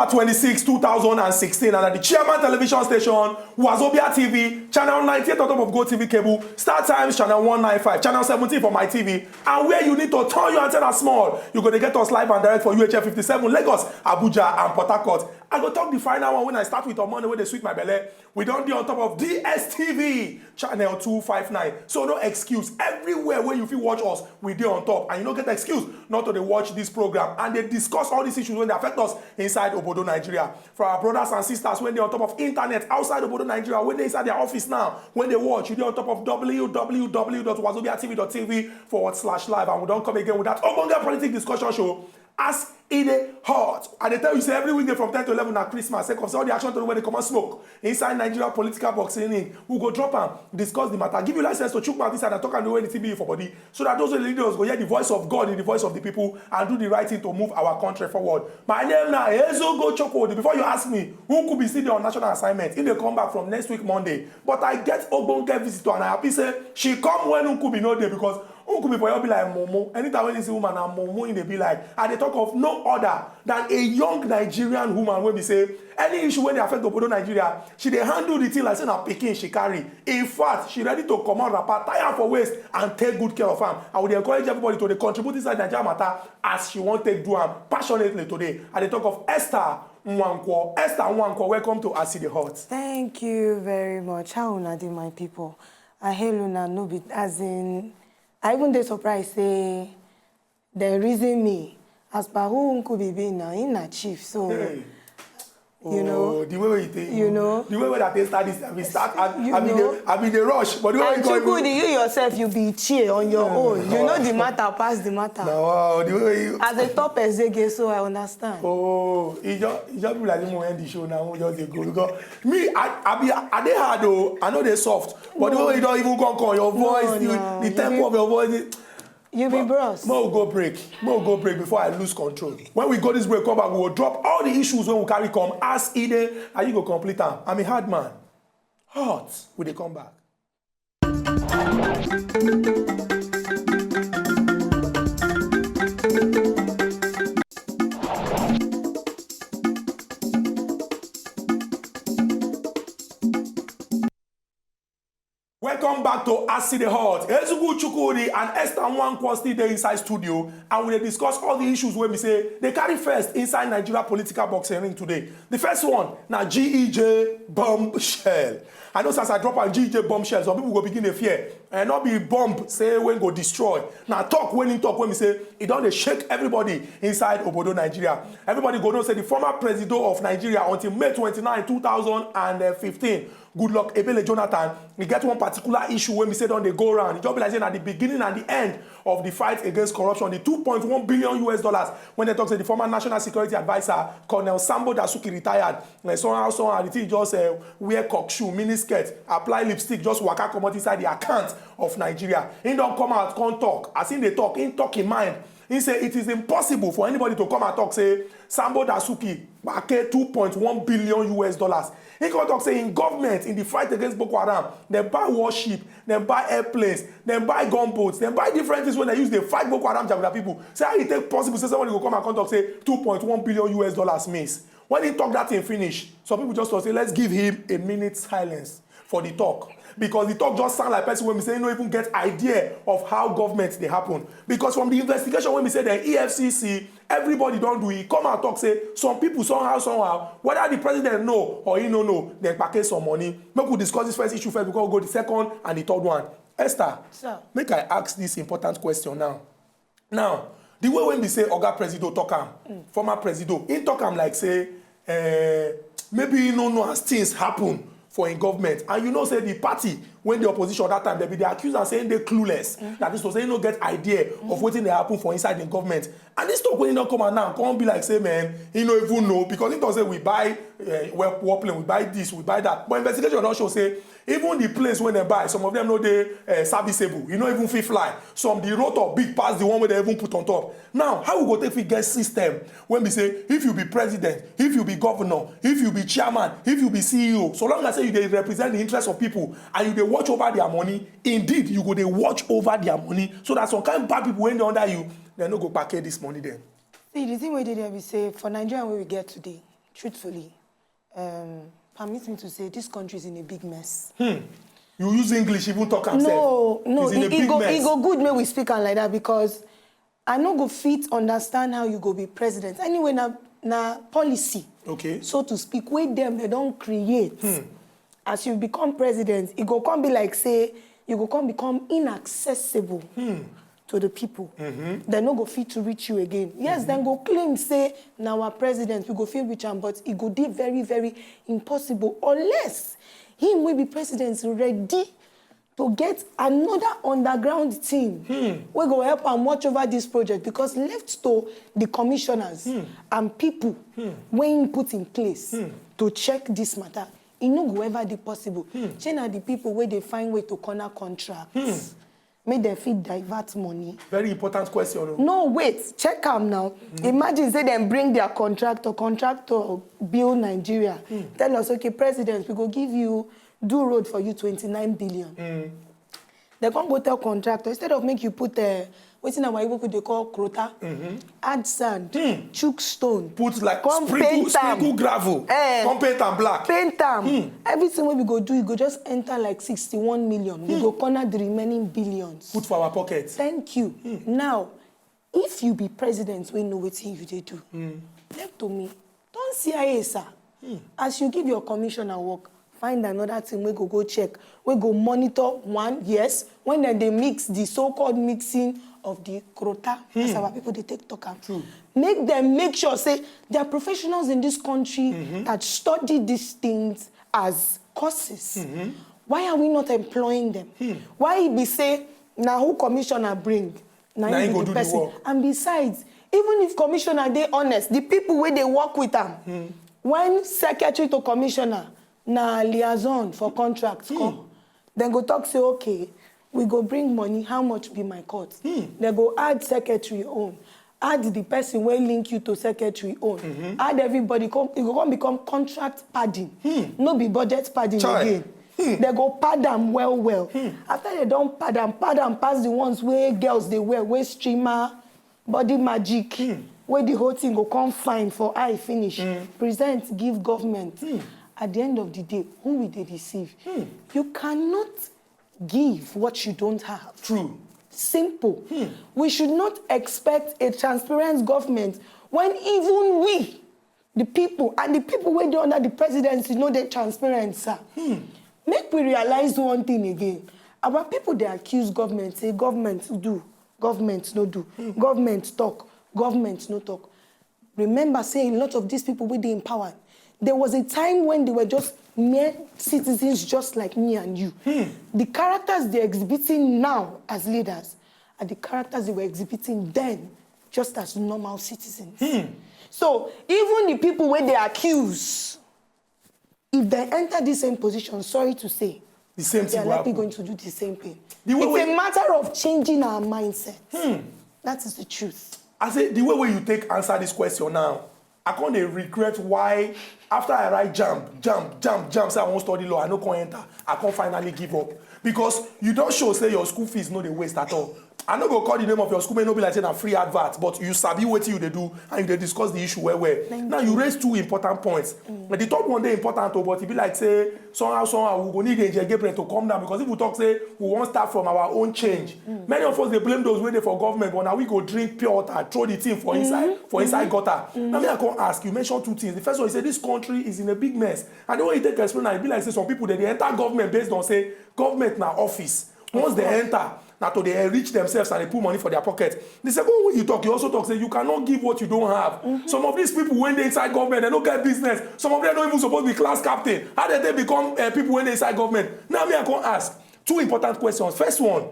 October 26, 2016, and at the Chairman Television Station, Wazobia TV, channel 98 on top of Go TV cable, Star Times, channel 195, channel 17 for my TV, and where you need to turn your antenna small, you're going to get us live and direct for UHF 57, Lagos, Abuja, and Port Harcourt. I go talk the final one when I start with on Monday when they sweet my belly. We don't be on top of DSTV, channel 259. So no excuse. Everywhere where you feel watch us, we do on top. And you don't get excuse not to watch this program. And they discuss all these issues when they affect us inside Obodo, Nigeria. For our brothers and sisters, when they're on top of internet, outside Obodo, Nigeria, when they're inside their office now, when they watch, you're on top of www.wazobiatv.tv/live. And we don't come again with that Ogbonge politics discussion show. As E Dey Hot. And they tell you, say, every weekday from 10 to 11 at Christmas, say, all the action to where they come and smoke. Inside Nigeria political boxing in, we go drop and discuss the matter. Give you license to chook mouth inside and talk and do anything be for body. So that those leaders go hear the voice of God in the voice of the people and do the right thing to move our country forward. My name now is Ezugwu Chukwudi. Before you ask me, who could be sitting on national assignment, if they come back from next week, Monday. But I get Ogbonge visitor and I happy say, she come when who could be no day because who could be for you be like Momo. Anytime when you see woman and Momo in they be like, and they talk of no other than a young Nigerian woman when we say any issue when they affect Obodo Nigeria, she they handle the thing like saying a Peking she carry. In fact, she ready to come out rapper, tire for waist and take good care of her. I would encourage everybody to contribute inside Nigeria matter as she want to do them passionately today. And they talk of Esther Nwankwo. Esther Nwankwo, welcome to AS E Dey HOT. Thank you very much. How una dey, my people? I hail una no be as in. I even dey surprised say they reason me as per who could be now in a chief. So hey. You know the way you think, you know the way that they start this, we start. I mean the rush, but the way you Chukwudi, you yourself, you be cheer on your own. You know the matter, pass the matter. No, the way you as a top Ezugwu, so I understand. Oh, it just be like the end the show now. We just go because me, I they hard though. I know they soft, but the way you don't even come on your voice, the tempo of your voice. You be bros. More go break before I lose control. When we go this break, come back, we will drop all the issues when we carry come. AS E Dey, and you go complete them. I'm a hard man. Hot, will they come back? Welcome back to AS E Dey HOT. Ezugwu Chukwudi and Esther Nwankwo still there inside studio, and we will discuss all the issues where we say they carry first inside Nigeria political boxing ring today. The first one, now GEJ bombshell. I know since I drop on GEJ bombshell, some people go begin to fear. And not be bomb, say when go destroy. Now talk when we say it don't shake everybody inside Obodo, Nigeria. Everybody go know say the former Presido of Nigeria until May 29, 2015. Goodluck Jonathan, we get one particular issue when we say don't they go around. It just be like saying at the beginning and the end of the fight against corruption, the $2.1 billion when they talk to the former National Security Advisor, Colonel Sambo Dasuki retired. Somehow the thing just wear cock shoe, miniskirt, apply lipstick, just waka commot inside the account of Nigeria. He don't come out, can't talk. As in they talk, in talk in mind. He say it is impossible for anybody to come and talk, say, Sambo Dasuki, back $2.1 billion. He can talk, say, in government, in the fight against Boko Haram, they buy warship, they buy airplanes, they buy gunboats, they buy different things when they use, they fight Boko Haram with people. Say, how it take possible, say, somebody will come and talk, say, $2.1 billion means. When he talk that thing finish, some people just say, let's give him a minute silence for the talk. Because the talk just sound like person when we say you don't even get idea of how government they happen. Because from the investigation when we say the EFCC, everybody don't do it. Come and talk, say some people somehow, whether the president know or he no know, they package some money. Make we discuss this first issue first because we go the second and the third one. Esther, make I ask this important question now. Now, the way when we say Oga Presido talk former Presido, he talk like say maybe you don't know as things happen for in government, and you know say the party when the opposition at that time they accuse and saying they clueless, that is to say you no get idea of what they happen for inside the government. And this talk when you don't come out now, come be like say man, you don't even know because it don't say we buy warplane, we buy this, we buy that. But investigation don't show say even the place when they buy, some of them know they serviceable. You know even fit fly. Some the rotor big past the one where they even put on top. Now how we go take we get system when we say if you be president, if you be governor, if you be chairman, if you be CEO, so long as say you they represent the interests of people and you they watch over their money, indeed you go they watch over their money so that some kind of bad people when they under you, they no go package this money then. See, the thing we did there we say for Nigeria where we get today, truthfully, permit me to say this country is in a big mess. You use English, even talk and No, it's in a big mess. It go good when we speak like that because I no go fit understand how you go be president. Anyway, na policy, okay, so to speak, wey them they don't create. As you become president, it go come be like say you go come become inaccessible to the people. They no go fit to reach you again. Yes, then go claim say now our president we go fit reach him, but it go be very, very impossible unless him will be president ready to get another underground team we go help and watch over this project because left to the commissioners and people when put in place to check this matter, it no go ever be possible. China the people where they find way to corner contracts. Make them fit divert money. Very important question. No, wait, check them now. Imagine say them bring their contractor build Nigeria. Tell us, okay, president, we go give you do road for you 29 billion. They can't go tell contractor instead of make you put what's in our people they call crota, add sand, chook stone, put like sprinkle gravel, come paint and black. Paint them. Everything we go do, you go just enter like 61 million. We go corner the remaining billions. Put for our pockets. Thank you. Now, if you be president, we know what you they do. Left to me, don't CIA, sir. As you give your commissioner work, find another thing we go check. We go monitor one, yes, when they mix the so-called mixing of the crota. That's our people they take talk. Make them make sure say there are professionals in this country that study these things as courses. Why are we not employing them? Why be say now who commissioner bring? Now you go do the work. And besides, even if commissioner they honest, the people where they work with them, when secretary to commissioner na liaison for contracts come, then go talk say okay, we go bring money, how much be my cut? They go add secretary own, add the person will link you to secretary own, add everybody, it go come become contract padding, no be budget padding again. They go pad them well. After they don't pad them pass the ones where girls they wear streamer, body magic, where the whole thing go come fine for eye finish, present, give government. At the end of the day, who will they deceive? You cannot give what you don't have. True. Simple. We should not expect a transparent government when even we, the people, and the people who are under the presidency know they're transparent, sir. Make we realize one thing again. Our people, they accuse government, say government do, government no do, government talk, government no talk. Remember saying a lot of these people with the empowered. There was a time when they were just mere citizens just like me and you. The characters they're exhibiting now as leaders are the characters they were exhibiting then just as normal citizens. So even the people where they accuse, if they enter the same position, sorry to say, the same thing they're likely going to do the same thing. It's a matter of changing our mindset. That is the truth. I say the way you take answer this question now, I can't regret why after I write jump, say I won't study law, I no can enter, I can't finally give up. Because you don't show say your school fees no they waste at all. I no go call the name of your school, may no be like saying a free advert, but you sabi what you they do and they discuss the issue well. Now you raise two important points. But the third one they important too, but it be like say somehow we go need the Gabriel to come down because if we talk say we won't start from our own change. Many of us they blame those waiting for government, but now we go drink pure water, throw the thing for inside gutter. Now me I can ask you, mention two things. The first one is say this country is in a big mess, and the way you take explain it be like say some people they enter government based on say government na office. Once they enter, now to they enrich themselves and they put money for their pocket. The second way you also talk, say you cannot give what you don't have. Some of these people, when they inside government, they don't get business. Some of them don't even supposed to be class captain. How did they become people when they inside government? Now me I can ask two important questions. First one,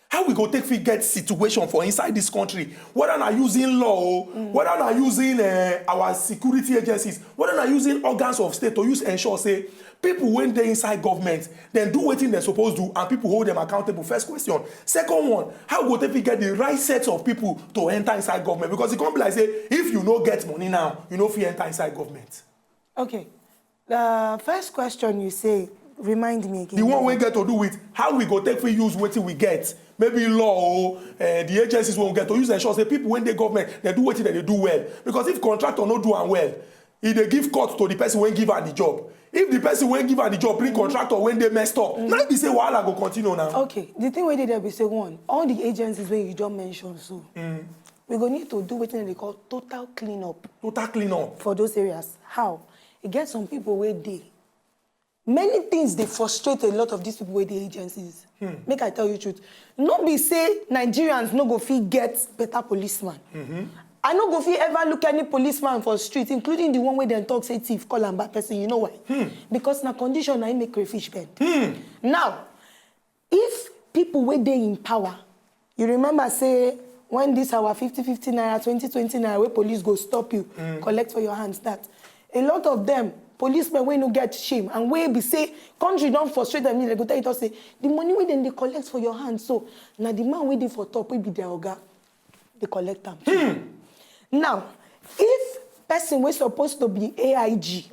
how we go take get situation for inside this country? Whether not using law, whether not using our security agencies, whether not using organs of state to ensure say people when they inside government, then do what they're supposed to do and people hold them accountable. First question. Second one, how go take get the right set of people to enter inside government? Because it can't be like say, if you no get money now, you know if you enter inside government. Okay. The first question you say, remind me again. The one we get to do with how we go take use what we get. Maybe law, the agencies won't get to use ensure say people when they government, they do what they do well. Because if contractor not do well, if they give cut to the person when give her the job. If the person when give her the job bring contractor when they messed up, now be say wahala go continue now. Okay, the thing we did there be say one, all the agencies when you don't mention so, we go need to do what they call total cleanup. Total cleanup for those areas. How? It gets some people where they. Many things they frustrate a lot of these people with the agencies. Make I tell you the truth. No be say Nigerians no go fit get better policeman. I no go fit ever look any policeman for street, including the one where they talk say thief, call and bad person. You know why? Because na condition I make crayfish bend. Now, if people where they in power, you remember say when this our 50-50 naira, 20-20 naira, where police go stop you, collect for your hands that. A lot of them, policemen wey no get shame and wey be say country don't frustrate them, they go tell you say the money wey they collect for your hands, so now the man wey dey for top wey be their oga, they collect them. Now, if person wey supposed to be AIG,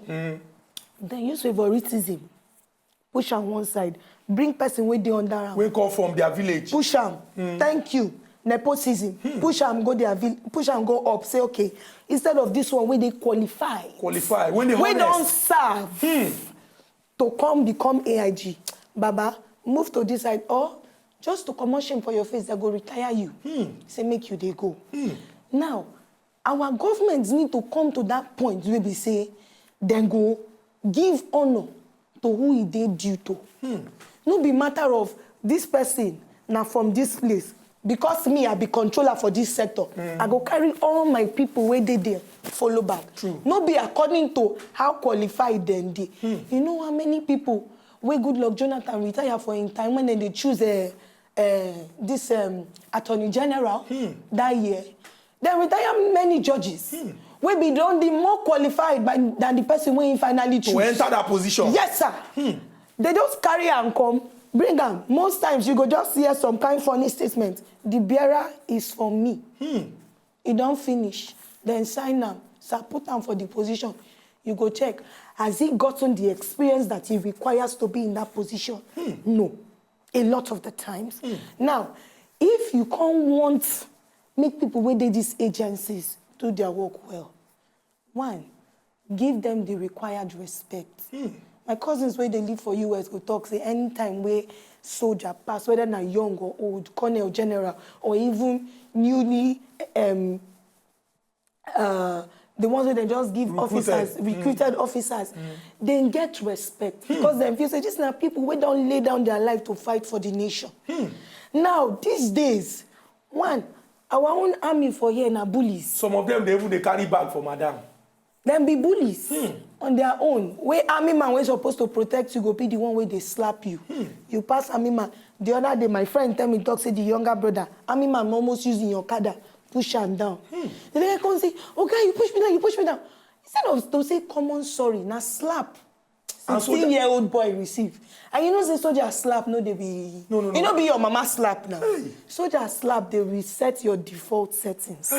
then use favoritism, push on one side, bring person wey dey under am. We come from their village. Push am. Thank you. Nepotism. Push am go their push am go up. Say okay. Instead of this one, where they qualify. Qualify. When they don't serve to come become AIG. Baba, move to this side. Or just to comot shame for your face, they go retire you. Say make you they go. Now, our governments need to come to that point where we say, then go give honor to who he did due to. No be matter of this person now from this place. Because me, I be controller for this sector. I go carry all my people where they there, follow back. True. No be according to how qualified they dey. You know how many people where Goodluck Jonathan retire for in time when they choose this Attorney General that year. They retire many judges. We be done the more qualified than the person when he finally choose. To enter that position. Yes, sir. They just carry and come. Bring them. Most times you go just hear some kind of funny statement. The bearer is for me. It don't finish. Then sign them. So put them for the position. You go check. Has he gotten the experience that he requires to be in that position? No. A lot of the times. Now, if you can't want make people where they these agencies do their work well, one, give them the required respect. My cousins where they live for US go talk say anytime where soldier pass, whether na young or old, colonel, general, or even newly the ones where they just give recruited officers, they get respect because them feel say this na people where don't lay down their life to fight for the nation. Now these days, one, our own army for here na bullies. Some of them they carry bag for madam. Them be bullies on their own. Where army man was supposed to protect you, go be the one where they slap you. You pass army man. The other day, my friend tell me, talk, say the younger brother, army man almost using your kada, push him down. The guy come say, okay, you push me down, you push me down. Instead of to say common sorry, now slap. 16-year-old boy receive. And you know, say soldier slap, no, they be. No. You know, be your mama slap now. Soldier slap, they reset your default settings.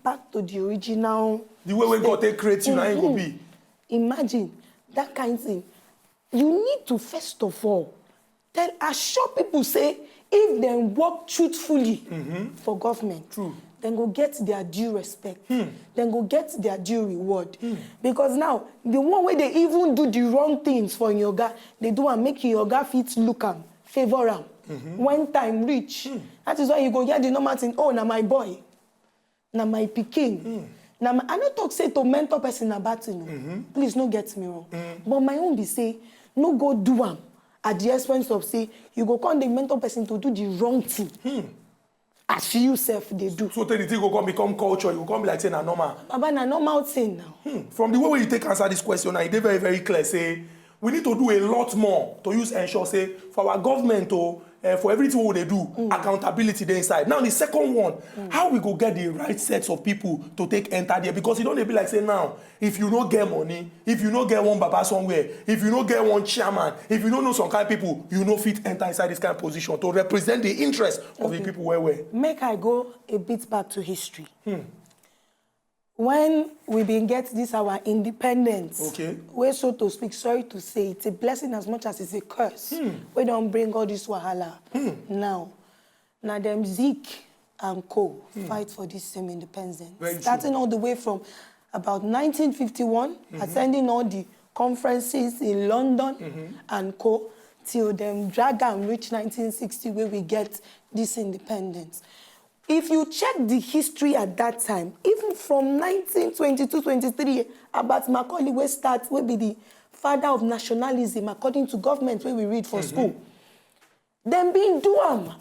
Back to the original. The way we got to create you, now ain't go be. Imagine that kind of thing. You need to first of all assure people say if they work truthfully for government, then go get their due respect. Then go get their due reward. Because now the one way they even do the wrong things for your guy, they do and make your guy fit look am, favor am. When time reach, that is why you go get the normal thing. Oh, now my boy. Now my pikin. Now I don't talk say to mentor person about thing. Please no get me wrong. But my own be say no go do am at the expense of say you go call the mentor person to do the wrong thing. As you self they do. So the thing go come become culture. You go come be like saying a normal. Baba na normal thing now. From the way you take answer this question, it is very very clear. Say we need to do a lot more to use ensure say for our government to. For everything what they do, accountability there inside. Now the second one, how we go get the right sets of people to take enter there? Because you don't be like say now, if you don't get money, if you don't get one baba somewhere, if you don't get one chairman, if you don't know some kind of people, you no fit enter inside this kind of position to represent the interest of the people where we. Make I go a bit back to history. When we been get this our independence, we're so to speak, sorry to say, it's a blessing as much as it's a curse. We don't bring all this wahala. Now them Zeke and Co. fight for this same independence. Starting all the way from about 1951, attending all the conferences in London and co, till them drag and reach 1960 where we get this independence. If you check the history at that time, even from 1922-23, about Macaulay, where starts, will be the father of nationalism, according to government, where we read for school. Them being do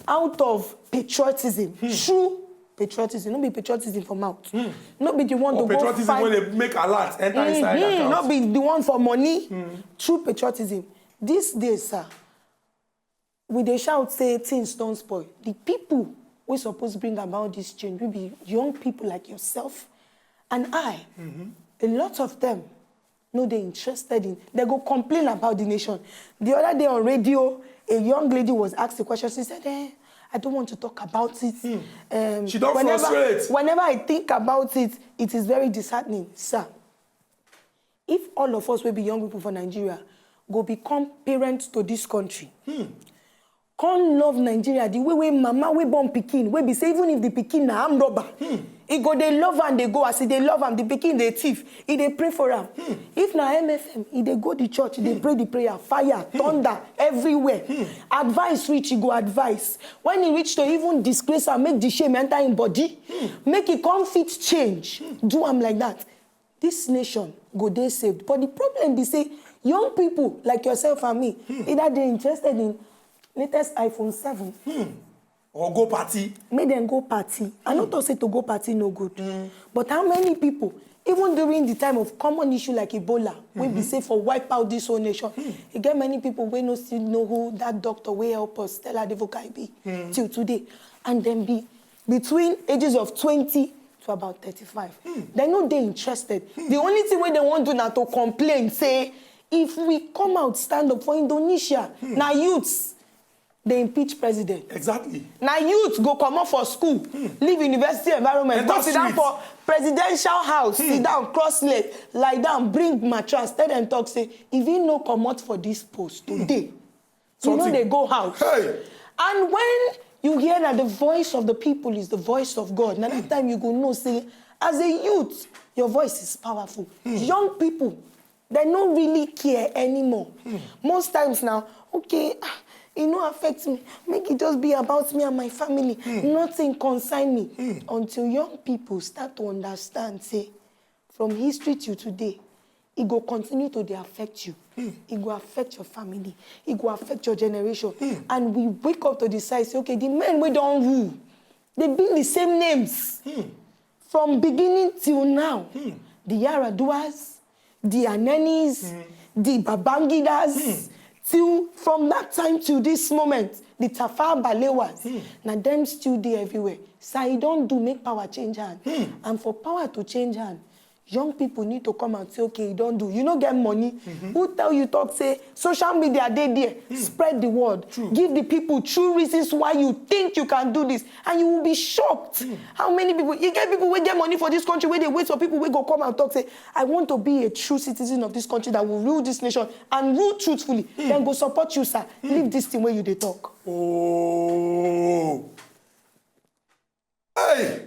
out of patriotism, true patriotism, not be patriotism for mouth, not be the one to go fight. Patriotism when they make a lot, enter inside account. Not be the one for money, true patriotism. These days, sir, we they shout say things don't spoil. The people we supposed to bring about this change will be young people like yourself and I. A lot of them, no, they're interested in, they go complain about the nation. The other day on radio, a young lady was asked a question. She said, I don't want to talk about it. She don't frustrate. Whenever I think about it, it is very disheartening. Sir, if all of us will be young people for Nigeria, go become parents to this country, can't love Nigeria the way mama we born pikin, we be say even if the pikin na armed robber, he go they love and they go as they love him, the pikin they thief, he they pray for him. If na MFM, he they go the church, they pray the prayer, fire, thunder everywhere. Advice reach, he go advice. When he reach to even disgrace and make the shame enter in body, make it come fit change, do him like that. This nation go they saved. But the problem be say young people like yourself and me, either they interested in latest iPhone 7. Or go party. Make them go party. I not to say to go party no good. But how many people, even during the time of common issue like Ebola, we be safe for wipe out this whole nation. You get many people we no still know who that doctor will help us, Stella Devokai be till today. And then be between ages of 20 to about 35. They know they're interested. The only thing they want to do now to complain, say, if we come out, stand up for Indonesia, now youths, they impeach president. Exactly. Now youth go come up for school, leave university environment, go sit down for presidential house, sit down, cross leg, lie down, bring mattress, tell them talk, say, if you no commot for this post today, you know they go house. Hey. And when you hear that the voice of the people is the voice of God, now that time you go know, say, as a youth, your voice is powerful. Young people, they don't really care anymore. Most times now, okay, it no affect me. Make it just be about me and my family. Nothing concern me. Until young people start to understand, say, from history till today, it will continue to affect you. It will affect your family. It will affect your generation. And we wake up to decide, say, okay, the men we don't rule, they been the same names. From beginning till now. The Yaraduas, the Anenis, the Babangidas, till from that time to this moment, the Tafa Balewas, now them still there everywhere. So I don't do make power change hand. And for power to change hand, young people need to come and say, okay, you don't do. You don't get money. Who tell you talk, say, social media, they there. Spread the word. True. Give the people true reasons why you think you can do this. And you will be shocked. How many people, you get people who get money for this country, where they wait for people who go come and talk, say, I want to be a true citizen of this country that will rule this nation and rule truthfully. Then go support you, sir. Leave this thing where you they talk. Oh. Hey.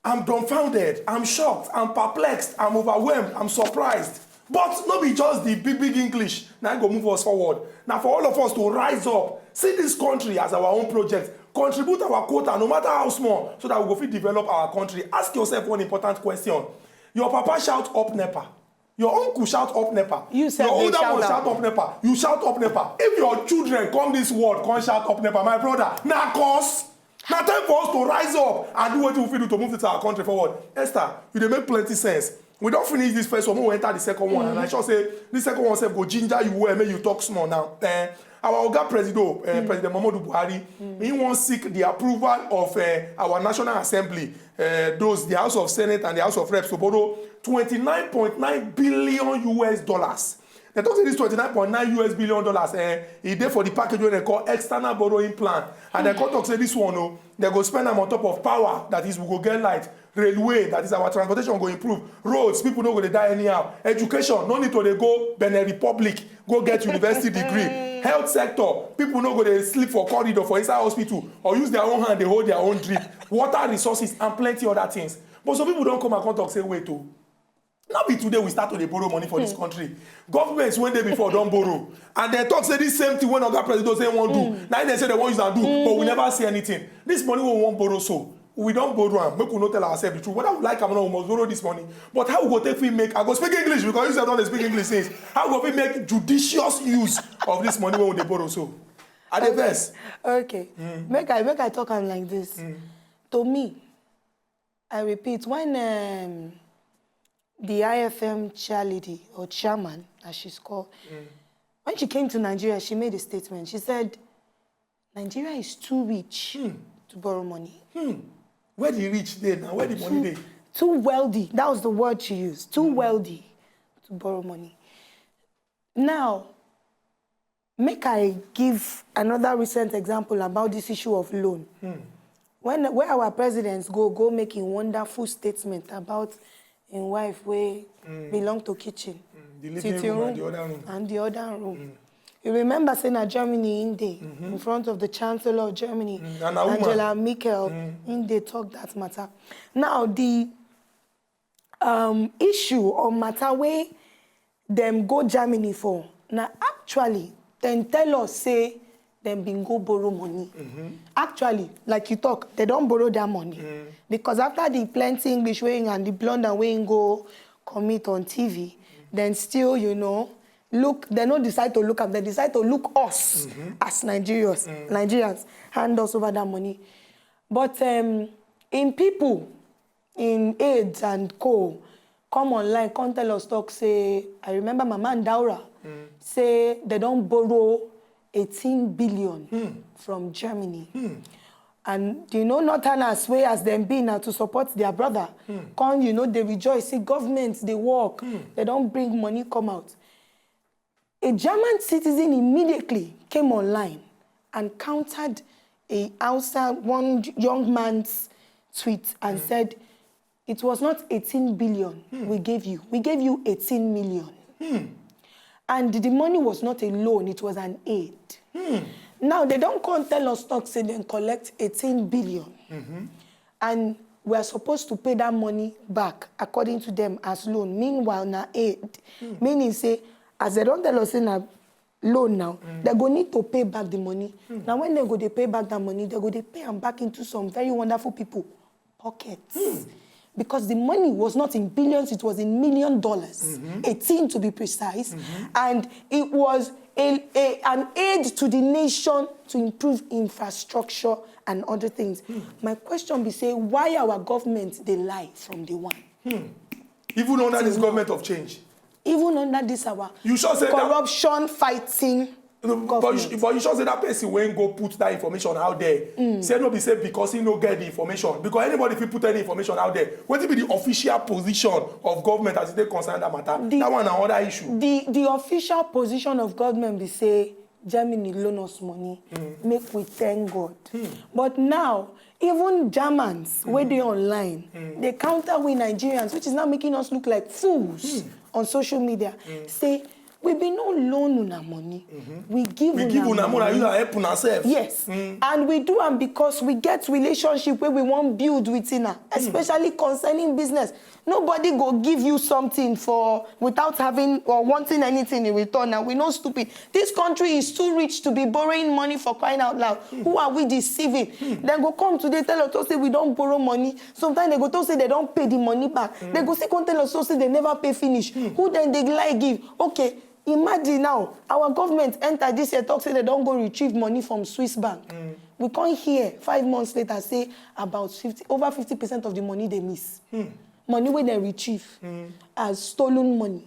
I'm dumbfounded, I'm shocked, I'm perplexed, I'm overwhelmed, I'm surprised. But not be just the big English. Now I go move us forward. Now for all of us to rise up, see this country as our own project, contribute our quota, no matter how small, so that we go fit develop our country. Ask yourself one important question. Your papa shout up NEPA. Your uncle shout up NEPA. You said your older one shout shout up NEPA. You shout up NEPA. If your children come this world, come shout up NEPA, my brother, now cause. Now time for us to rise up and do what we feel to move this our country forward. Esther, you dey make plenty sense. We don't finish this first one, we enter the second one. And I sure say this second one self go ginger you well, make you talk small now. Our Oga Presido, President Buhari, he wants seek the approval of our National Assembly, the House of Senate and the House of Reps to borrow $29.9 billion. They talk say this $29.9 billion, he did for the package when they call external borrowing plan. And they talk say this one, they go spend them on top of power, that is, we go get light, railway, that is, our transportation go improve, roads, people don't go to die anyhow, education, no need to they go Benin Republic, go get university degree, health sector, people no go to sleep for corridor for inside hospital, or use their own hand, they hold their own drip, water resources, and plenty other things. But some people don't come and talk say, wait, oh. Now be today we start to borrow money for this country. Governments when they before don't borrow. And they talk say this same thing when Oga Presido say won't do. Now they say they want use and do, but we never see anything. This money we won't borrow so. We don't borrow and make we not tell ourselves the truth. Whether we like or not, we must borrow this money. But how we go take we make, I go speak English because you said don't speak English since. How go we make judicious use of this money when they borrow so? Are they best? Okay. Make I talk am like this. To me, I repeat, when the IFM chairlady or chairman, as she's called, when she came to Nigeria, she made a statement. She said, Nigeria is too rich to borrow money. Where the rich dey now? Where the money dey? Too wealthy. That was the word she used. Too wealthy to borrow money. Now, make I give another recent example about this issue of loan. Where our presidents go making wonderful statement about a wife where belong to kitchen, the living room and the other room. And the other room. You remember saying at Germany in front of the Chancellor of Germany, Angela Merkel, they talk that matter. Now the issue or matter where them go Germany for, now actually then tell us say them been go borrow money. Actually, like you talk, they don't borrow their money. Because after the plenty English weighing and the blunder weighing go commit on TV, then still, you know, look, they don't decide to look up, they decide to look us as Nigerians, hand us over that money. But in people, in AIDS and co, come online, come tell us talk, say, I remember my man Daura, say they don't borrow 18 billion from Germany. And you know, Northerners way as them be now to support their brother. Come, you know, they rejoice, see governments, they work, they don't bring money come out. A German citizen immediately came online and countered one young man's tweet and said, it was not 18 billion we gave you. We gave you 18 million. And the money was not a loan, it was an aid. Now, they don't come tell us stocks and then collect 18 billion. And we are supposed to pay that money back, according to them, as loan. Meanwhile, na aid. Meaning, say, as they don't tell us in a loan now, they're going to need to pay back the money. Now, when they go to pay back that money, they're going to pay them back into some very wonderful people pockets. Because the money was not in billions, it was in $1 million, 18 to be precise. And it was an aid to the nation to improve infrastructure and other things. My question be say, why our government, they lie from day one? Even under this government of change? Even under this our corruption fighting but you should say that person when go put that information out there. Say no be say because he no get the information. Because anybody if you put any information out there, what will be the official position of government as they concern that matter? That one another issue. The official position of government be say Germany loan us money, make we thank God. But now, even Germans, where they online, they counter we Nigerians, which is now making us look like fools on social media, say, we be no loan una money. We give una money. You help una self. Yes. And we do them because we get relationship where we want build with Ina, especially concerning business. Nobody go give you something without having or wanting anything in return. Now, we're not stupid. This country is too rich to be borrowing money for crying out loud. Who are we deceiving? Then go come today, tell us, say we don't borrow money. Sometimes they go to say they don't pay the money back. They go say, come tell us, say they never pay finish. Who then they lie give? Okay. Imagine now, our government enter this year, talk say they don't go retrieve money from Swiss bank. We can't hear 5 months later say about over 50% of the money they miss. Money where they retrieve as stolen money.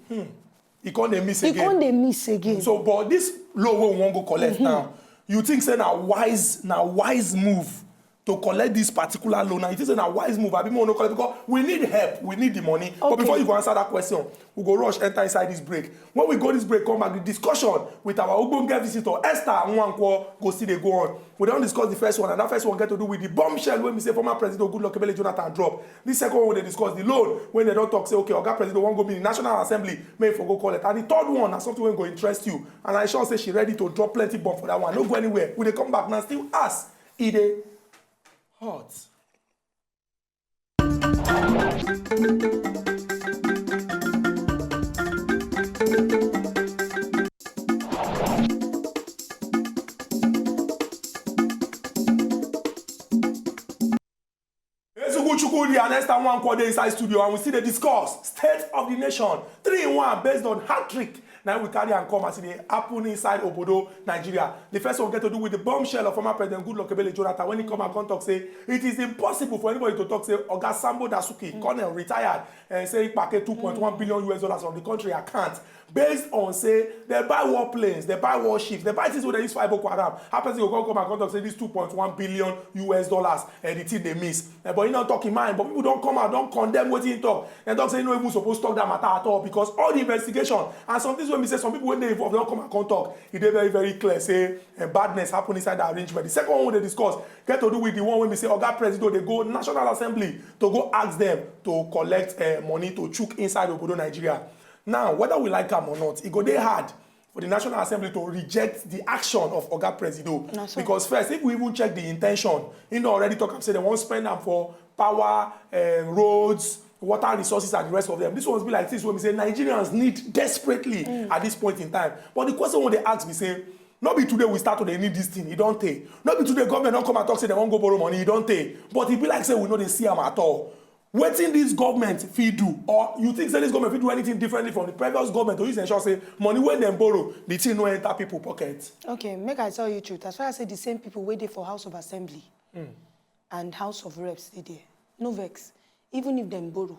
You can't they miss again. You can't they miss again. So, but this loan we won't go collect now. You think say now wise move to collect this particular loan? And it is a wise move. I be more no collect because we need help. We need the money. Okay. But before you go answer that question, we go rush enter inside this break. When we go this break, come back the discussion with our Ogbonge visitor Esther Nwankwo go see they go on. We don't discuss the first one, and that first one get to do with the bombshell when we say former Presido Goodluck Jonathan drop. This second one they discuss the loan when they don't talk say okay, Oga Presido won't go be in the National Assembly, may for go call it. And the third one is something when go interest you. And I sure say she ready to drop plenty bomb for that one. Don't go anywhere. When they come back now, still ask E dey hot. Ezugwu Chukwudi and Esther Nwankwo dey inside studio, and we see the discuss state of the nation 3-in-1 based on hat-trick. Now we carry and come as it happen inside Obodo, Nigeria. The first one get to do with the bombshell of former President Goodluck Jonathan when he come and talk say it is impossible for anybody to talk say Oga Sambo Dasuki, Colonel retired, and say he packed $2.1 billion from the country account based on say they buy warplanes, they buy warships, they buy things where they use Boko Haram. Happens to come and talk say this $2.1 billion and the thing they miss. But he not talking mind, but people don't come out, don't condemn what he talk. And don't say you know even supposed to talk that matter at all because all the investigation and some things when we say some people when they involved don't come and talk. It is very very clear say badness happen inside the arrangement. The second one we they discuss get to do with the one when we say Oga Presido they go National Assembly to go ask them to collect money to chook inside Obodo, Nigeria. Now, whether we like them or not, it go dey hard for the National Assembly to reject the action of Oga Presido. No, because first, if we even check the intention, he already talk and say they won't spend them for power, roads, water resources, and the rest of them. This one's be like this when we say Nigerians need desperately at this point in time. But the question when they ask me say, not be today we start to they need this thing, it don't take. Not be today government don't come and talk say they won't go borrow money, it don't take. But it be like say we know they see them at all. What in this government fit do, or you think say this government fit do anything differently from the previous government to use ensure say money when them borrow, the thing no enter people pockets. Okay, make I tell you the truth. As far as I say the same people waiting for House of Assembly and House of Reps, they there. No vex. Even if them borrow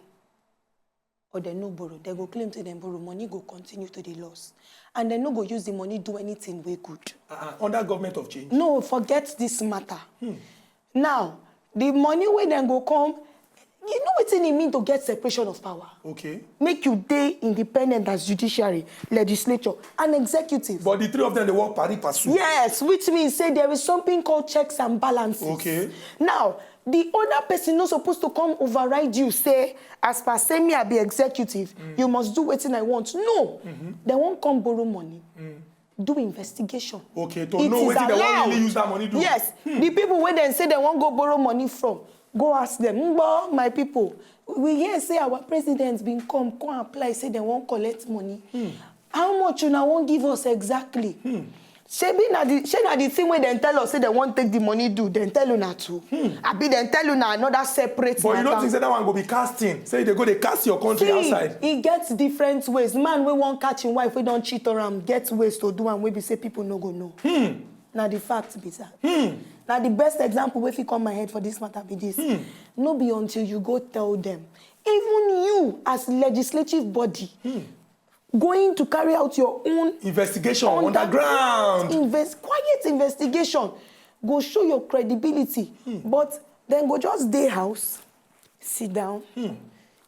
or they no borrow, they go claim to them borrow, money go continue to the loss. And they no go use the money do anything way good. Under government of change? No, forget this matter. Now, the money when then go come, you know what it mean to get separation of power. Okay. Make you day independent as judiciary, legislature, and executive. But the three of them, they work pari passu. Yes, which means say there is something called checks and balances. Okay. Now, the other person not supposed to come override you, say, as per say me I be executive, you must do what I want. No. They won't come borrow money. Do investigation. Okay, to know whether they won't really use that money do. Yes. The people when they say they won't go borrow money from, go ask them, my people, we hear say our president's been come apply, say they won't collect money. How much you now won't give us exactly? She na the thing where they tell us say they won't take the money do, then tell you not to. I be then tell you now another separate. But you don't think that one go be casting? Say they go they cast your country outside. It gets different ways. Man, we won't catch him wife, we don't cheat on him, get ways to do and we be say people no go know. Now the fact be that. Now the best example if you come my head for this matter be this. No be until you go tell them. Even you as legislative body going to carry out your own investigation on the ground. Quiet investigation. Go show your credibility. But then go just day house, sit down.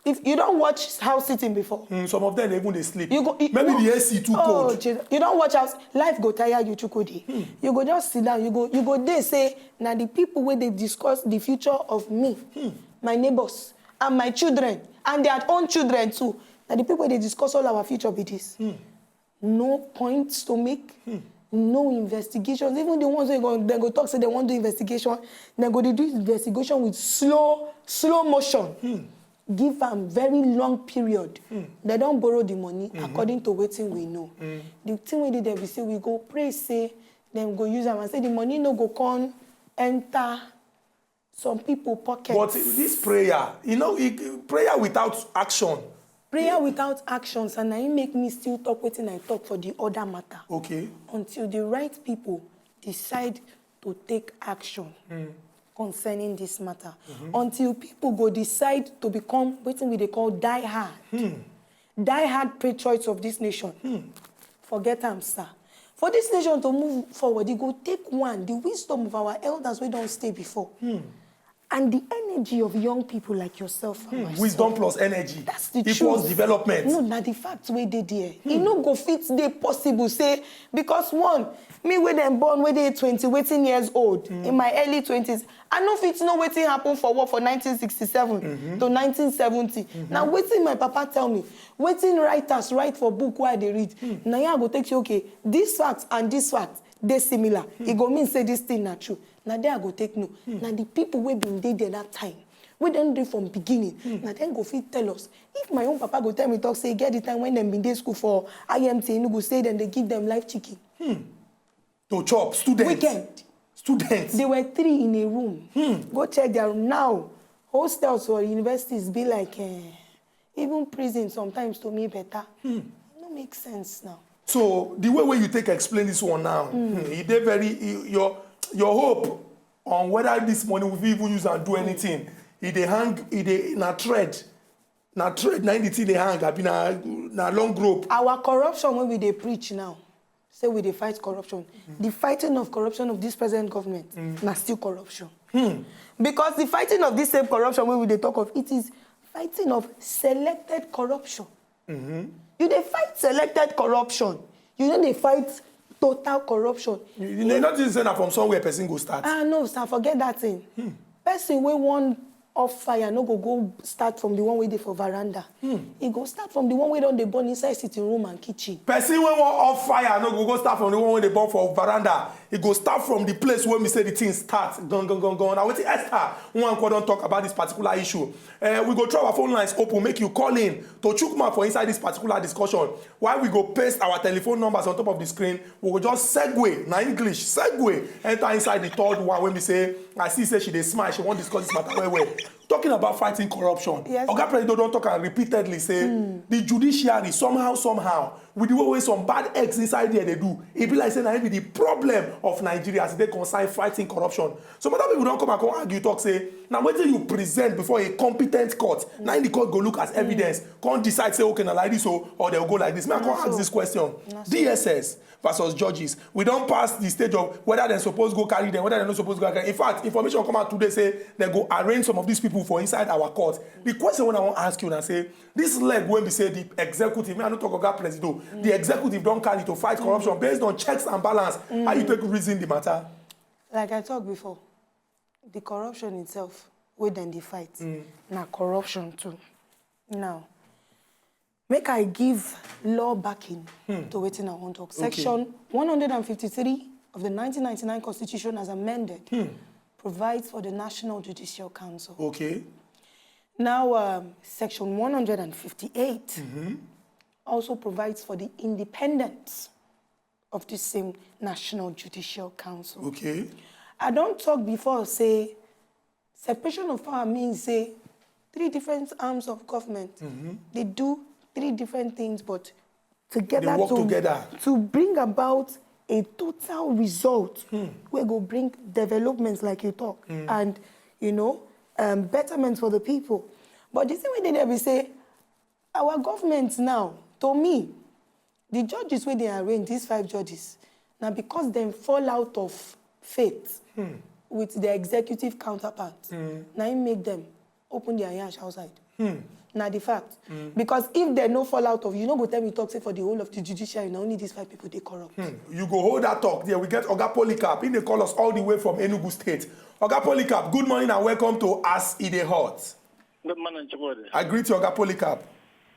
If you don't watch house sitting before. Some of them even they sleep. Maybe the AC too cold. You don't watch house. Life go tire you Chukwudi. You go just sit down. You go there say, now the people where they discuss the future of me, my neighbors, and my children, and their own children too. Now the people they discuss all our future with this. No points to make. No investigations. Even the ones they go talk say they want to do investigation, they go to do investigation with slow motion. Give them very long period. They don't borrow the money according to what we know. The thing we did there, we say we go pray, say, then go use them and say the money no go come enter some people pockets. But this prayer, you know, prayer without action. Prayer without actions, and I make me still talk waiting I talk for the other matter. Okay. Until the right people decide to take action. Concerning this matter. Until people go decide to become what they call die-hard. Die-hard patriots of this nation. Forget them, sir. For this nation to move forward, they go take one, the wisdom of our elders we don't stay before. And the energy of young people like yourself and myself. Wisdom plus energy. That's the truth. Equals development. No, now the facts where they there. It no go fit they possible say because one, me when them born when they 20 years old in my early 20s, I know fit no waiting happen for what for 1967 to 1970. Now waiting my papa tell me, waiting writers write for book where they read. Now I go take you okay, this fact and this fact they similar. It go mean say this thing not true. Now they go take no. Now the people we been there that time. We don't do from beginning. Now then go fit tell us. If my own papa go tell me talk, say get the time when them been day school for IMT, go say then they give them live chicken. To chop, students. Weekend. Students. They were 3 in a room. Go check their room. Now, hostels or universities be like, even prison sometimes to me better. It don't make sense now. So the way you take explain this one now, your hope on whether this money will be even use and do anything, they hang, na thread, na the thing they hang, have been na long rope. Our corruption when they preach now, say we they fight corruption. The fighting of corruption of this present government, na still corruption. Because the fighting of this same corruption when they talk of, it is fighting of selected corruption. You they fight selected corruption. You know they fight total corruption. You not just say that from somewhere person go start. No, sir, forget that thing. Person wey one off fire no go start from the one way they for veranda. He go start from the one way don dey burn inside sitting room and kitchen. Person wey one off fire no go start from the one way they burn for veranda. He go start from the place where we say the thing start. Gone. Now wetin Esther Nwankwo don talk about this particular issue. We go try our phone lines open, make you call in to chook mouth for inside this particular discussion. While we go paste our telephone numbers on top of the screen, we will just segue, na English, segue, enter inside the third one when we say, I see say she dey smile, she won't discuss this matter well. Talking about fighting corruption. Yes. Oga Presido don talk and repeatedly say the judiciary somehow with the way some bad eggs inside there they do, it be like saying that the problem of Nigeria as they concern fighting corruption. Some other people don't come and argue talk say now wetin you present before a competent court, now the court go look as evidence, can't decide say okay now like this or they'll go like this. May I can't ask this question? DSS versus judges. We don't pass the stage of whether they're supposed to go carry them, whether they're not supposed to go carry them. In fact, information come out today say they go arrange some of these people for inside our court. The question when I want to ask you now say this leg when we say the executive, I don't talk about Presido, the executive don't carry to fight corruption based on checks and balance. How you take reason the matter? Like I talked before, the corruption itself, we then the fight. Now corruption too. Now, make I give law backing to waiting I want to talk. Section 153 of the 1999 Constitution as amended provides for the National Judicial Council. Okay. Now, Section 158 also provides for the independence of the same National Judicial Council. Okay. I don't talk before, say, separation of power means, say, 3 different arms of government. They do 3 different things, but together they work together to bring about a total result where go bring developments like you talk and, you know, betterment for the people. But the same way they never say, our government now, to me, the judges where they arrange, these 5 judges, now because they fall out of faith with their executive counterparts, now it make them open their yash outside. Now the fact. Because if they no fall out of, you know, go tell me talk say for the whole of the judiciary, now only these 5 people they corrupt. You go hold that talk there. We get Oga Polycarp. He they call us all the way from Enugu State. Oga Polycarp, good morning and welcome to AS E DEY HOT. Good morning, Chukwudi. I greet you, Oga Polycarp.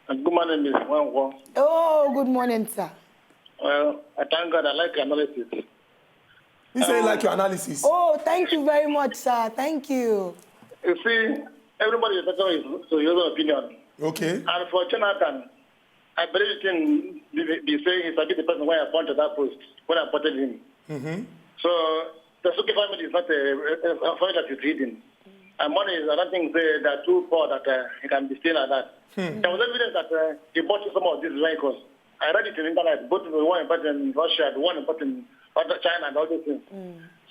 And good morning, Ms. Nwankwo. Oh, good morning, sir. Well, I thank God I like your analysis. You say you like your analysis. Oh, thank you very much, sir. Thank you. You see, everybody is talking to your own opinion. Okay. And for Jonathan, I believe he can be saying he's a bit the person when I appointed that post, when I appointed him. So the Dasuki family is not a family that is hidden. And money is, I don't think they are too poor that he can be still like that. There was evidence that he bought some of these vehicles. I read it in the internet, both the one bought in Russia, the one bought in China, and all those things.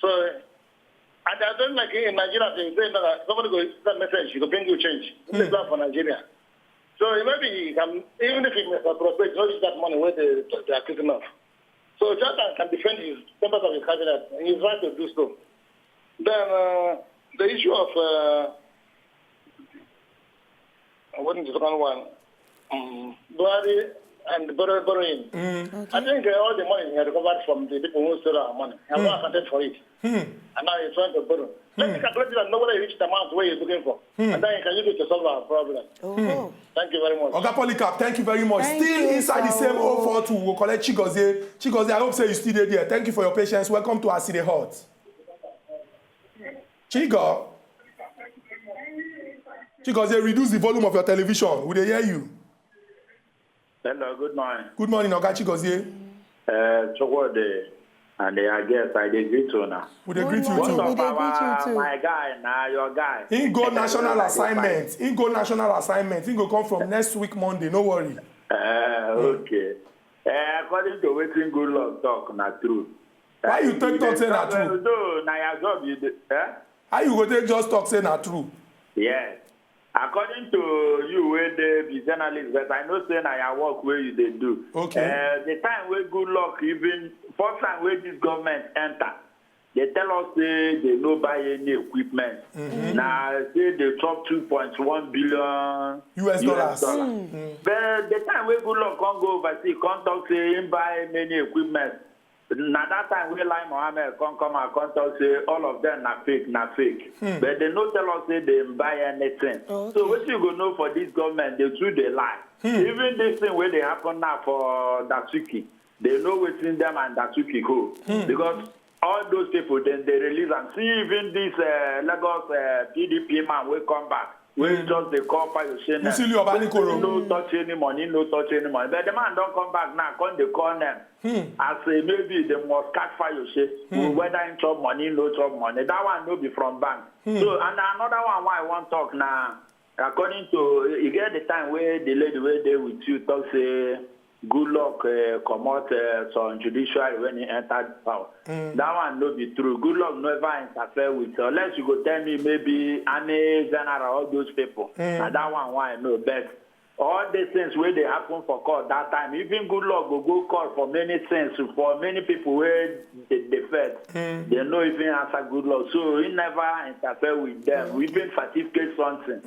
So, and I don't like in Nigeria, they say that somebody go send a message, he will bring you change. This is not for Nigeria. So maybe he can, even if he appropriate, not use that money where they are accusing of. So Jonathan can defend his members of his cabinet, and he's right to do so. Then the issue of what is the second one? Buhari and borrowing. I think all the money he had recovered from the people who stole our money. He has not accounted for it. And now he's trying to borrow. Let me calculate it and know whether he reached the amount where he's looking for. And then he can use it to solve our problem. Thank you very much. Oga Polycarp, thank you very much. Thank still you, inside the same 042, we'll collect Chigozie. Chigozie, I hope say you still there. Thank you for your patience. Welcome to AS E DEY HOT. Chigo. Because they reduce the volume of your television. Will they hear you? Hello, good morning. Good morning, Oga Chigozie. Chukwudi, and I guess I did greet you now. We dey greet you What's too. up, my guy, now your guy? He go national assignment. He go national assignment. He go come from next week Monday. No worry. Okay. According to wetin Goodluck talk, na true. Why you take talk say na true? No, na your job you dey. How you go take just talk say na true? Yes. According to you, wey dey be journalist, but I know say na your work wey you dey do. Okay. The time wey Goodluck even first time wey this government enter, they tell us say they no buy any equipment. Now say they chop $2.1 billion US dollars. But the time wey Goodluck come go overseas, come talk say him buy many equipment. Now that time we Lai Mohammed come and come talk say all of them na fake. But they no tell us say they buy anything. So what you go know for this government, they too they lie. Even this thing where they happen now for Dasuki, they know within them and Dasuki go. Because all those people, then they release and see even this Lagos PDP man will come back. We just they call for your shame. No touch any money. But the man don't come back now. Come they call them. I say maybe they must catch fire your shame. Whether in chop money, no chop money. That one no be from bank. So and another one why I want talk now. According to you get the time where the lady where they with you talk say Goodluck commot some judiciary when he entered power. That one no be true. Goodluck never interfere with unless you go tell me maybe Army General, all those people. And that one why I know best. All these things where they happen for court that time, even Goodluck go court for many things, for many people where they fed. They no even answer Goodluck. So he never interfere with them. We even certificate something.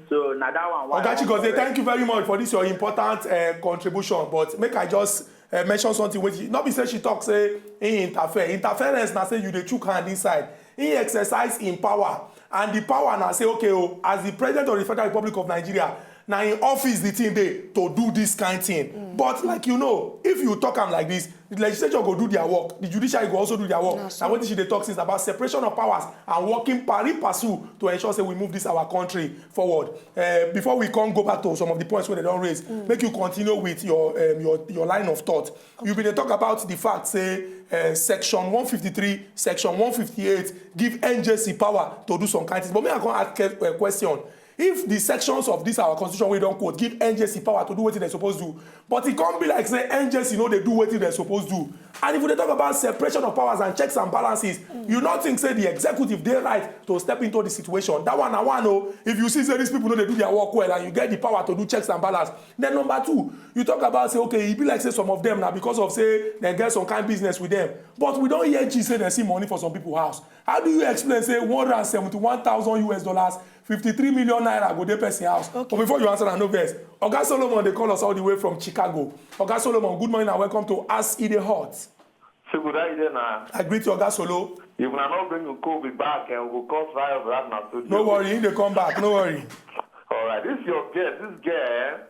So now that one why. Oga, thank you very much for this your important contribution. But make I just mention something with you. Not be say she talk say he interfere. Interference now say you dey chook hand inside. He exercise in power. And the power now say, okay, as the president of the Federal Republic of Nigeria, now in office the thing dey to do this kind thing. But like you know, if you talk am like this, the legislature go do their work, the judiciary go also do their work. And what she dey talk is about separation of powers and working pari passu to ensure say we move this our country forward. Before we come go back to some of the points where they don't raise, make you continue with your line of thought. You been talk about the fact say section 153, section 158 give NJC power to do some kind of things. But me I come ask a question. If the sections of this our constitution we don't quote give NJC power to do what they're supposed to do, but it can't be like say NJC know they do what they're supposed to do. And if we talk about separation of powers and checks and balances, you not think say the executive they right to step into the situation. That one I want know if you see say these people know they do their work well and you get the power to do checks and balance. Then number two, you talk about say okay, it be like say some of them now because of say they get some kind of business with them, but we don't hear G say they see money for some people's house. How do you explain say $171,000 $53 million naira go dey person house? But before you answer that, no verse. Oga Solomon, they call us all the way from Chicago. Oga Solomon, good morning and welcome to AS E DEY HOT. So good idea now. I greet you, Oga Solo. If we are not going to COVID back and we'll cause fire of that now. No worry, they come back. No worry. All right, this is your guest. This girl,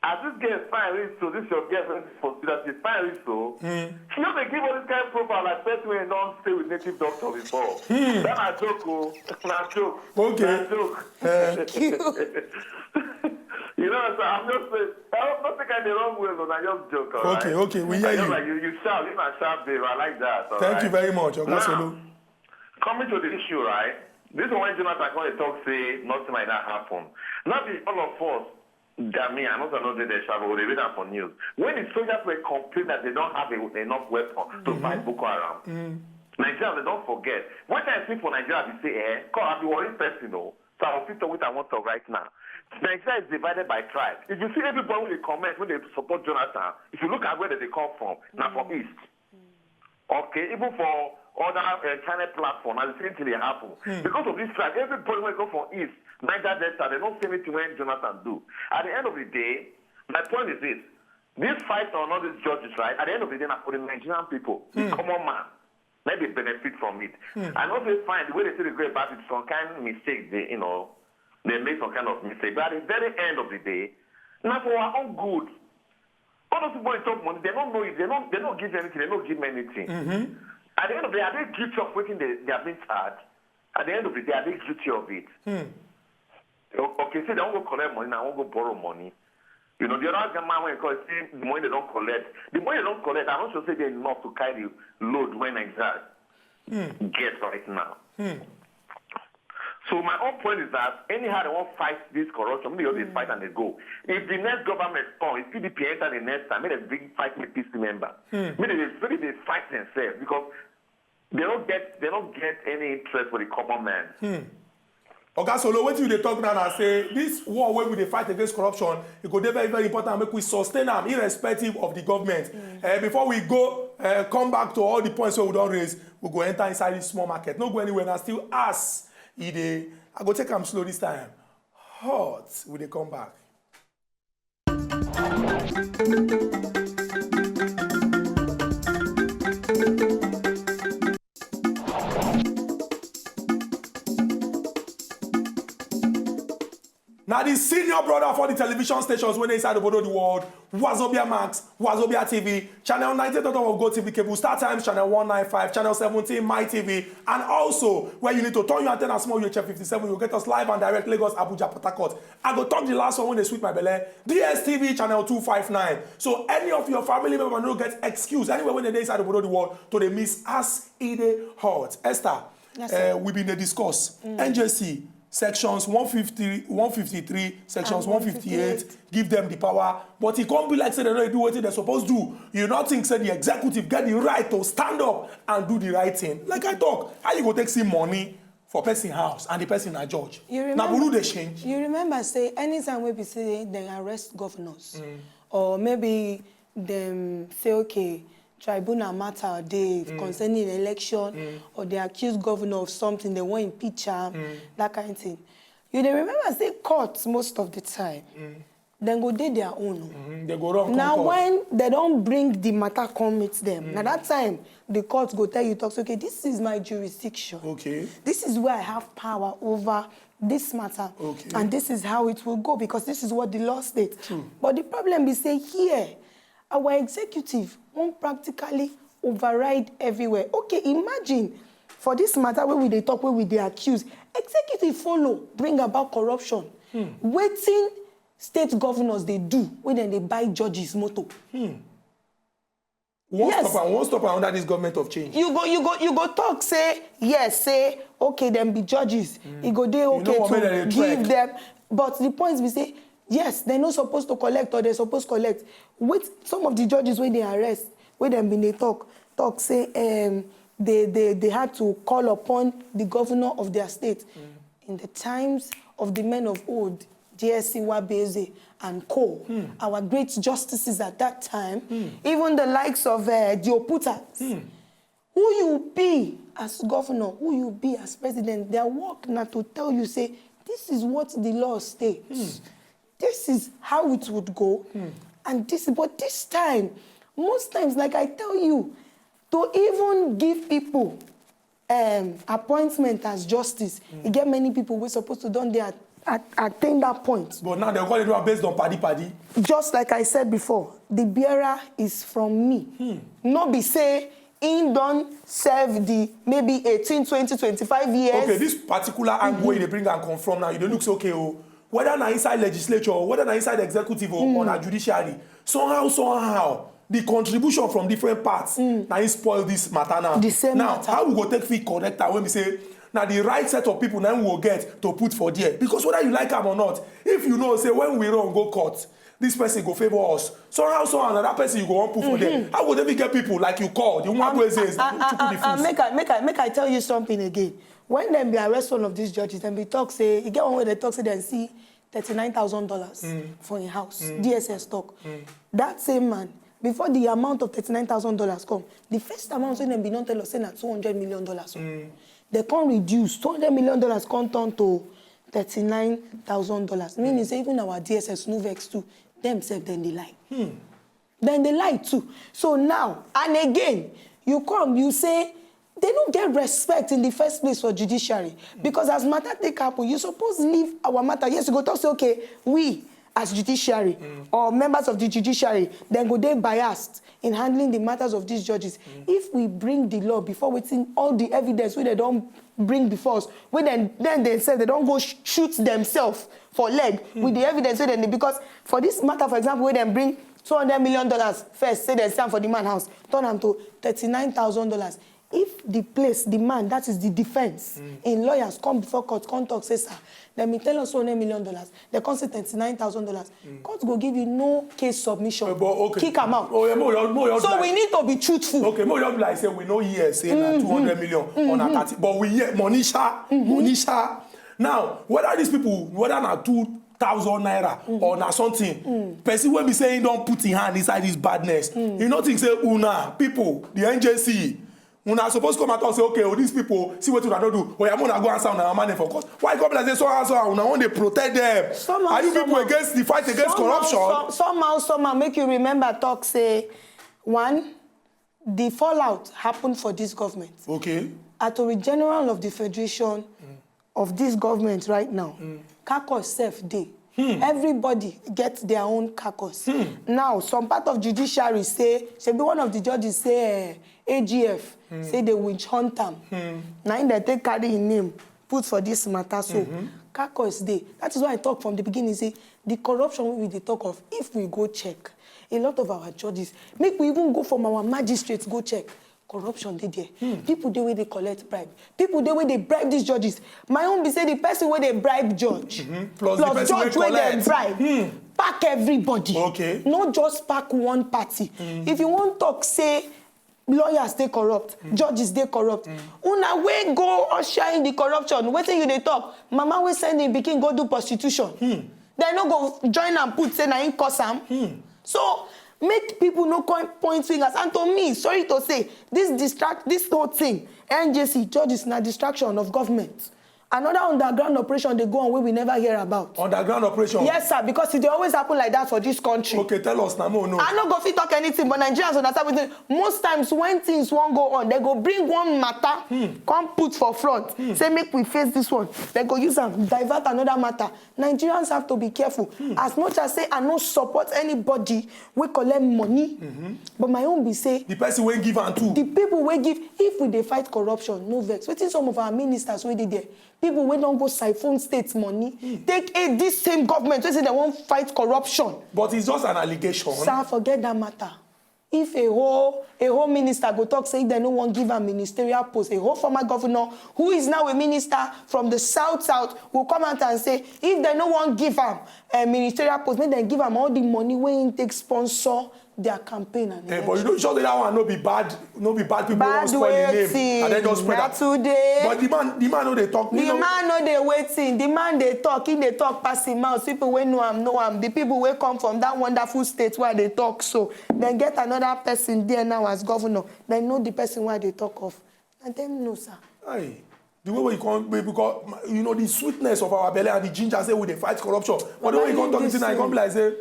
as this girl is fine rich, so this is your guest for that she's fine rich, so she don't give all this kind of profile like person when you don't stay with native doctor before. That a joke, oh, not joke. Okay. Not joke. You know, so I'm just saying, I don't think I'm the wrong way, but I just joke, all right? Okay, we hear you. Like you shout, you're not sharp, babe. I like that. Thank you very much, Oga Solo. Coming to the issue, right? This is when Jonathan come and talk, say nothing like that happen. Not be all of us, that me, I know they shall, but they read that for news. When the soldiers were complaining that they don't have enough weapons to fight Boko Haram, Nigeria, they don't forget. When I speak for Nigeria, they say, come, I'll be worried person, though. So I'll fit with what I want to right now. Nigeria is divided by tribes. If you see everybody when they comment, when they support Jonathan, if you look at where they come from, now from East. Okay, even for other China platform, and the same thing they happen. Because of this tribe, everybody when they come from East, Niger Delta, they don't say anything when Jonathan do. At the end of the day, my point is this. This fight on all these judges, right, at the end of the day, for the Nigerian people, the common man, let they benefit from it. And also find the way they say they go about it, some kind of mistake, they make some kind of mistake. But at the very end of the day, now for our own good, all those people who talk money, they don't know it, they don't give anything, they don't give anything. At the end of the day, are they guilty of waiting they are being charged? At the end of the day, are they guilty of it? Okay, say they won't go collect money, now won't go borrow money. You know, the other man when they say the money they don't collect. The money they don't collect, I'm not sure say they're enough to carry the load when Nigeria gets right now. So my own point is that anyhow they won't fight this corruption, maybe they fight and they go. If the next government comes, if PDP enter the next time, maybe they bring fight with PC member. Maybe they fight themselves because they don't get any interest for the common man. Okay, so what you they talk now and say this war where we they fight against corruption, it could be very, very important and make we sustain them irrespective of the government. Before we go come back to all the points where we don't raise, we go enter inside this small market. No go anywhere and still ask. I go take them slow this time. Hot, will they come back? Now the senior brother for the television stations when they inside the world, Wazobia Max, Wazobia TV, channel 98 of Go TV cable, Star Times, channel 195, channel 17, My TV, and also where you need to turn your antenna small UHF 57, you'll get us live and direct Lagos, Abuja, Port Harcourt. I go talk the last one when they sweet my belly, DSTV channel 259. So any of your family members don't get excuse anywhere when they inside the world to they miss AS E DEY HOT. Esther, yes, we've been discuss NJC. Sections 150, 153, sections 158, give them the power. But it can't be like say they don't do what they're supposed to do. You not think say the executive get the right to stand up and do the right thing. Like I talk, how you go take some money for person house and the person a judge? Now will they change? You remember say anytime we be say they arrest governors or maybe them say okay, tribunal matter they concerning election or they accuse governor of something, they want impeach him, that kind of thing. You they remember say courts most of the time, then go do their own. They go wrong. Now when they don't bring the matter come meet them, now that time the court go tell you talks, okay, this is my jurisdiction. Okay. This is where I have power over this matter. Okay. And this is how it will go because this is what the law states. True. But the problem is say here, our executive won't practically override everywhere. Okay, imagine for this matter where we they talk, where we they accuse, executive follow, bring about corruption. Waiting state governors they do when then they buy judges' motor. One stop under this government of change. You go talk, say, yes, say, okay, them be judges. You go there, okay, to give them. But the point is we say, yes, they're not supposed to collect or they're supposed to collect. With some of the judges when they arrest, when them been they talk say they had to call upon the governor of their state. In the times of the men of old, JSC Wabeze and co, our great justices at that time, even the likes of Dioputas, who you be as governor, who you be as president, their work now to tell you, say, this is what the law states. This is how it would go. And but this time, most times, like I tell you, to even give people appointment as justice, you get many people we're supposed to done there attain that point. But now they're going to do it based on paddy. Just like I said before, the bearer is from me. Not be say, in don't serve the maybe 18, 20, 25 years. Okay, this particular angle they bring and confront now, you don't look so okay, whether na inside legislature, whether na inside executive or na judiciary, somehow, the contribution from different parts now spoil this matter now. The same now, matter. how we go take fit correct that when we say, now the right set of people now we will get to put for there. Because whether you like them or not, if you know, say, when we run go court, this person go favor us. Somehow, another person you go on put for them. How would they get people like you call? The one who says, make I tell you something again. When them be arrest one of these judges, then be talk, say, you get one where they talk, say, they see $39,000 for a house, DSS stock. That same man, before the amount of $39,000 come, the first amount when them be not tell us, say, na $200 million. They can't reduce. $200 million can't turn to $39,000. Meaning, say, even our DSS, Nuvex too, themselves, then they lie. Then they lie too. So now, and again, you come, you say, they don't get respect in the first place for judiciary. Because as matter take happen, you suppose leave our matter. Yes, you go talk, say, okay, we, as judiciary or members of the judiciary, then go they biased in handling the matters of these judges. If we bring the law before waiting all the evidence where they don't bring before us, when then they say they don't go shoot themselves for leg with the evidence, because for this matter, for example, where they bring $200 million first, say they stand for the man house, turn them to $39,000. If the place, the man, that is the defense, in lawyers come before court, come talk, say, sir, let me tell us $200 million, they come say $39,000. Court will give you no case submission. Okay. Kick them out. So we need to be truthful. Okay, more like say we know here say 200 million on a 30, but we hear Monisha. Now, whether these people, whether na 2,000 naira or na something, person will be saying don't put in hand inside this badness. You know things say una people, the NJC. Una supposed to come and talk say, okay, these people, see what you don't do. Oh, I'm gonna go answer on our money for cost. Why come and say so answer? Una want to protect them? Are you people against the fight against corruption? Somehow, make you remember talk say, one, the fallout happened for this government. Okay. Attorney General of the Federation of this government right now, caucus self day. Everybody gets their own caucus. Now, some part of judiciary say, be one of the judges say, AGF, say they witch hunt them. Now, they take carry his name, put for this matter. So, caucus day. That is why I talk from the beginning, say, the corruption we talk of, if we go check, a lot of our judges, make we even go from our magistrates, go check. Corruption they there. People they way they collect bribe. People they way they bribe these judges. My own be say the person where they bribe judge. Plus the judge where they bribe. Pack everybody. Okay. Not just pack one party. If you want talk, say lawyers they corrupt, judges they corrupt. Una way go usher in the corruption. Waiting you they talk. Mama we send him begin go do prostitution. They no go join and put say na in cause am. So make people no point fingers. And to me, sorry to say, this whole thing, NJC, judges, na distraction of government. Another underground operation they go on where we never hear about. Underground operation? Yes, sir, because it always happen like that for this country. Okay, tell us now. No. I don't go fit talk anything, but Nigerians understand with most times when things won't go on, they go bring one matter, come put for front, say make we face this one. They go use and divert another matter. Nigerians have to be careful. As much as say I don't support anybody, we collect money, but my own be say the person will give and too. The people will give. If we dey fight corruption, no vex. Wetin some of our ministers wey dey there. People wey don't go siphon state money, take this same government wey say they won't fight corruption. But it's just an allegation. Sir, forget that matter. If a whole minister go talk say they no want give a ministerial post, a whole former governor who is now a minister from the south will come out and say if they no want give him a ministerial post, make them give him all the money when he take sponsor their campaign and but you don't show that one no be bad people bad don't spoil the name and then just spread that. Today. But the man no they talk. The man no they waiting. The man they talk. He they talk pass him out. People we know him. The people we come from that wonderful state where they talk. So then get another person there now as governor. They know the person where they talk of. And them know, sir. Aye. The way we come, because you know the sweetness of our belly and the ginger say we they fight corruption. But the way you come talking to now, you come like say.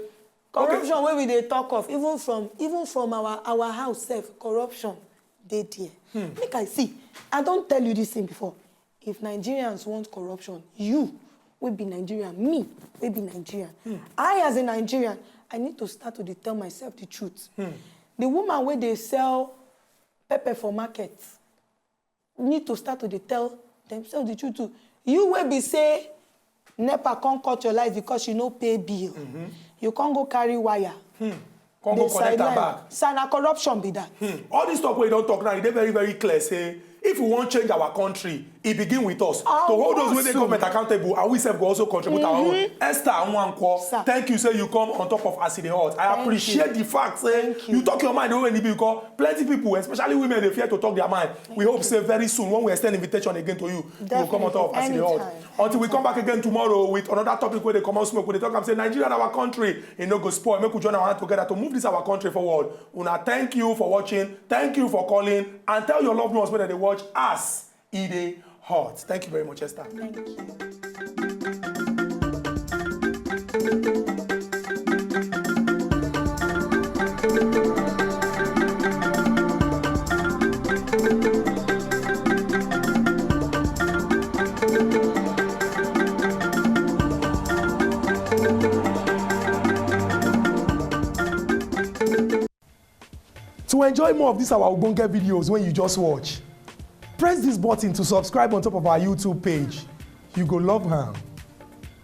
Corruption okay. Where we they talk of, even from our house self, corruption, they there. Make I see. I don't tell you this thing before. If Nigerians want corruption, you will be Nigerian. Me will be Nigerian. I, as a Nigerian, I need to start to tell myself the truth. The woman where they sell pepper for market need to start to tell themselves the truth too. You will be say, NEPA can't cut your life because you no pay bill. You can't go carry wire. Can't go collect her back. Sana corruption be that. All this talk we don't talk now, they're very, very clear. Say, if we want to change our country, it begins with us. To hold those with the government accountable, and we self go also contribute our own. Esther Nwankwo, thank you, sir. You come on top of AS E DEY HOT. I appreciate the fact, say you talk your mind when because plenty people, especially women, they fear to talk their mind. We hope, say very soon when we extend invitation again to you, you will come on top of AS E DEY HOT. Until we come back again tomorrow with another topic where they come out smoke, where they talk and say Nigeria, our country, it no go spoil. Make we join our hand together to move this our country forward. Una, thank you for watching. Thank you for calling, and tell your loved ones whether they watch AS E DEY HOT. Thank you very much, Esther. Thank you. To enjoy more of these our ogbonge videos when you just watch, press this button to subscribe on top of our YouTube page. You go love her.